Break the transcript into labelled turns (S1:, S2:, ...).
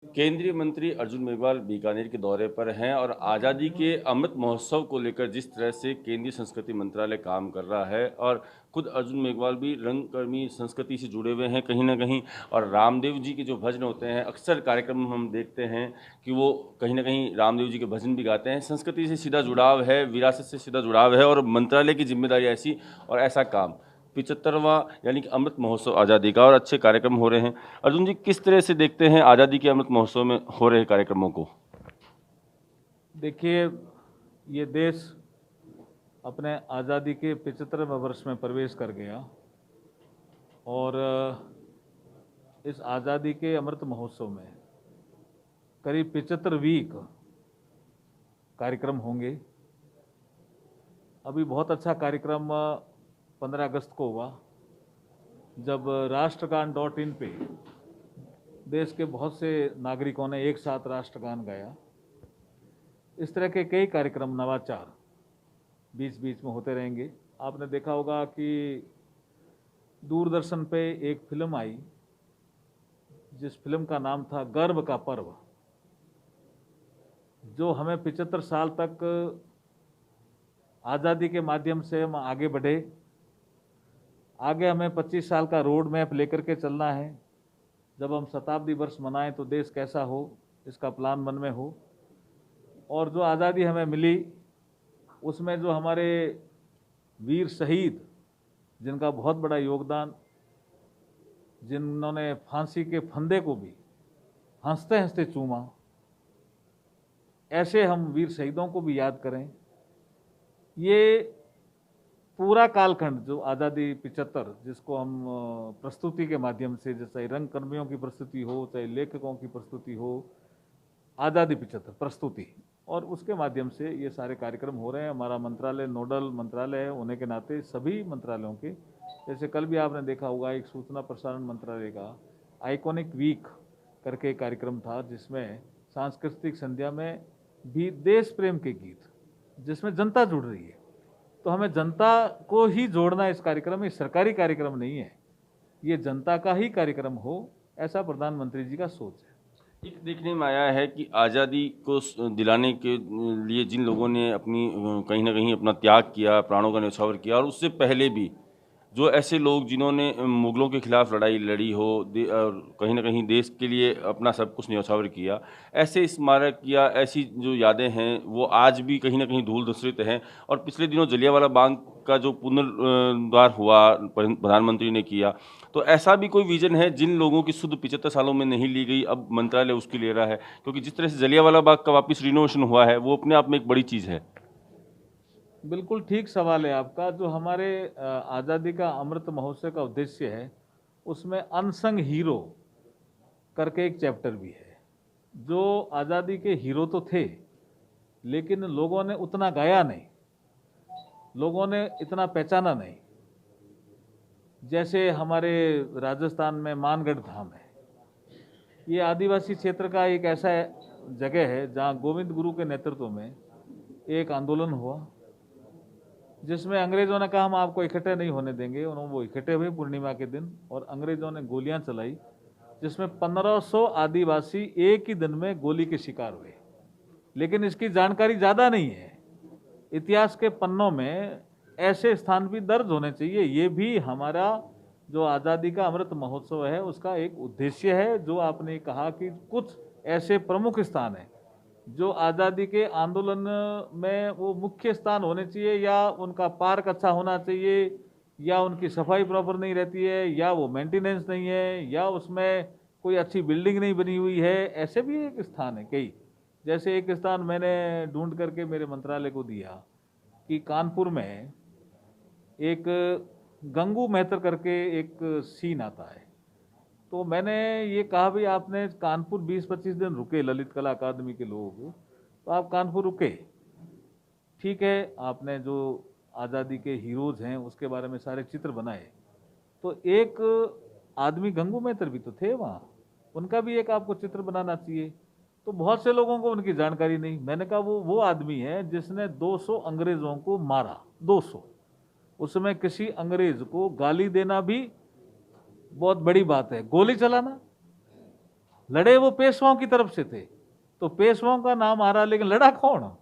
S1: केंद्रीय मंत्री अर्जुन मेघवाल बीकानेर के दौरे पर हैं और आज़ादी के अमृत महोत्सव को लेकर जिस तरह से केंद्रीय संस्कृति मंत्रालय काम कर रहा है और खुद अर्जुन मेघवाल भी रंगकर्मी संस्कृति से जुड़े हुए हैं कहीं ना कहीं। और रामदेव जी के जो भजन होते हैं अक्सर कार्यक्रम में हम देखते हैं कि वो कहीं ना कहीं रामदेव जी के भजन भी गाते हैं। संस्कृति से सीधा जुड़ाव है, विरासत से सीधा जुड़ाव है और मंत्रालय की जिम्मेदारी ऐसी और ऐसा काम 75वां यानी कि अमृत महोत्सव आज़ादी का और अच्छे कार्यक्रम हो रहे हैं। अर्जुन जी, किस तरह से देखते हैं आज़ादी के अमृत महोत्सव में हो रहे कार्यक्रमों को?
S2: देखिए, ये देश अपने आज़ादी के 75वें वर्ष में प्रवेश कर गया और इस आज़ादी के अमृत महोत्सव में करीब 75 वीक कार्यक्रम होंगे। अभी बहुत अच्छा कार्यक्रम 15 अगस्त को हुआ, जब राष्ट्रगान.in पे देश के बहुत से नागरिकों ने एक साथ राष्ट्रगान गाया। इस तरह के कई कार्यक्रम नवाचार बीच बीच में होते रहेंगे। आपने देखा होगा कि दूरदर्शन पे एक फिल्म आई जिस फिल्म का नाम था गर्व का पर्व, जो हमें 75 साल तक आज़ादी के माध्यम से हम आगे बढ़े। आगे हमें 25 साल का रोड मैप लेकर के चलना है। जब हम शताब्दी वर्ष मनाएं तो देश कैसा हो, इसका प्लान मन में हो। और जो आज़ादी हमें मिली उसमें जो हमारे वीर शहीद, जिनका बहुत बड़ा योगदान, जिन्होंने फांसी के फंदे को भी हंसते हंसते चूमा, ऐसे हम वीर शहीदों को भी याद करें। ये पूरा कालखंड जो आज़ादी 75, जिसको हम प्रस्तुति के माध्यम से, जैसे रंग कर्मियों की प्रस्तुति हो, चाहे लेखकों की प्रस्तुति हो, आज़ादी 75 प्रस्तुति, और उसके माध्यम से ये सारे कार्यक्रम हो रहे हैं। हमारा मंत्रालय नोडल मंत्रालय है होने के नाते सभी मंत्रालयों के, जैसे कल भी आपने देखा होगा एक सूचना प्रसारण मंत्रालय का आइकॉनिक वीक करके कार्यक्रम था, जिसमें सांस्कृतिक संध्या में भी देश प्रेम के गीत, जिसमें जनता जुड़ रही है। तो हमें जनता को ही जोड़ना इस कार्यक्रम में, सरकारी कार्यक्रम नहीं है, ये जनता का ही कार्यक्रम हो, ऐसा प्रधानमंत्री जी का सोच है।
S1: एक देखने में आया है कि आज़ादी को दिलाने के लिए जिन लोगों ने अपनी कहीं ना कहीं अपना त्याग किया, प्राणों का न्यौछावर किया, और उससे पहले भी जो ऐसे लोग जिन्होंने मुगलों के खिलाफ लड़ाई लड़ी हो और कहीं ना कहीं देश के लिए अपना सब कुछ न्यौछावर किया, ऐसे स्मारक या ऐसी जो यादें हैं वो आज भी कहीं ना कहीं धूल धूसरित हैं। और पिछले दिनों जलियांवाला बाग का जो पुनर्द्वार हुआ प्रधानमंत्री ने किया, तो ऐसा भी कोई विजन है जिन लोगों की शुद्ध 75 सालों में नहीं ली गई, अब मंत्रालय उसकी ले रहा है? क्योंकि जिस तरह से जलियांवाला बाग का वापस रिनोवेशन हुआ है वो अपने आप में एक बड़ी चीज़ है।
S2: बिल्कुल ठीक सवाल है आपका। जो हमारे आज़ादी का अमृत महोत्सव का उद्देश्य है, उसमें अनसंग हीरो करके एक चैप्टर भी है। जो आज़ादी के हीरो तो थे, लेकिन लोगों ने उतना गाया नहीं, लोगों ने इतना पहचाना नहीं। जैसे हमारे राजस्थान में मानगढ़ धाम है, ये आदिवासी क्षेत्र का एक ऐसा जगह है जहाँ गोविंद गुरु के नेतृत्व में एक आंदोलन हुआ, जिसमें अंग्रेजों ने कहा हम आपको इकट्ठे नहीं होने देंगे। उन्होंने वो इकट्ठे हुए पूर्णिमा के दिन, और अंग्रेजों ने गोलियां चलाई, जिसमें 1500 आदिवासी एक ही दिन में गोली के शिकार हुए। लेकिन इसकी जानकारी ज़्यादा नहीं है। इतिहास के पन्नों में ऐसे स्थान भी दर्ज होने चाहिए। ये भी हमारा जो आज़ादी का अमृत महोत्सव है उसका एक उद्देश्य है। जो आपने कहा कि कुछ ऐसे प्रमुख स्थान हैं जो आज़ादी के आंदोलन में वो मुख्य स्थान होने चाहिए, या उनका पार्क अच्छा होना चाहिए, या उनकी सफाई प्रॉपर नहीं रहती है, या वो मेंटेनेंस नहीं है, या उसमें कोई अच्छी बिल्डिंग नहीं बनी हुई है। ऐसे भी एक स्थान है कई। जैसे एक स्थान मैंने ढूंढ करके मेरे मंत्रालय को दिया कि कानपुर में एक गंगू मेहतर करके एक सीन आता है। तो मैंने ये कहा भी आपने कानपुर 20-25 दिन रुके, ललित कला अकादमी के लोग, तो आप कानपुर रुके, ठीक है, आपने जो आज़ादी के हीरोज हैं उसके बारे में सारे चित्र बनाए, तो एक आदमी गंगू मेहतर भी तो थे वहाँ, उनका भी एक आपको चित्र बनाना चाहिए। तो बहुत से लोगों को उनकी जानकारी नहीं। मैंने कहा वो आदमी है जिसने 200 अंग्रेजों को मारा, 200। उसमें किसी अंग्रेज को गाली देना भी बहुत बड़ी बात है, गोली चलाना लड़े वो पेशवाओं की तरफ से थे, तो पेशवाओं का नाम आ रहा, लेकिन लड़ा कौन?